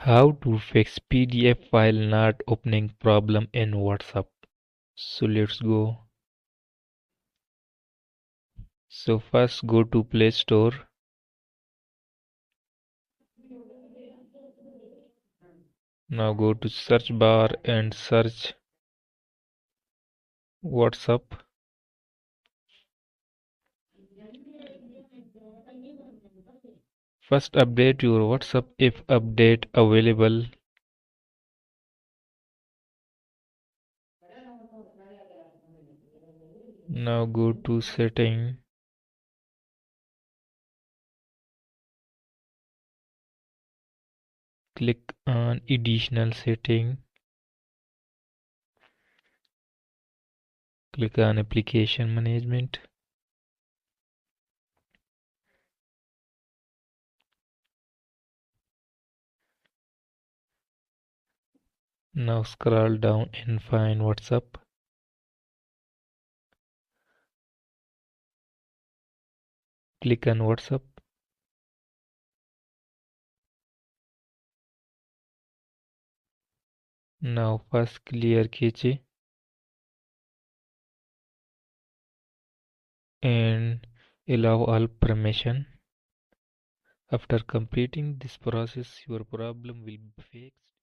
How to fix PDF file not opening problem in WhatsApp. So let's go. So first go to Play Store. Now go to search bar and search WhatsApp. First update your WhatsApp if update available. Now go to setting. Click on additional setting. Click on application management. Now scroll down and find WhatsApp. Click on WhatsApp. Now first clear cache and allow all permission. After completing this process, your problem will be fixed.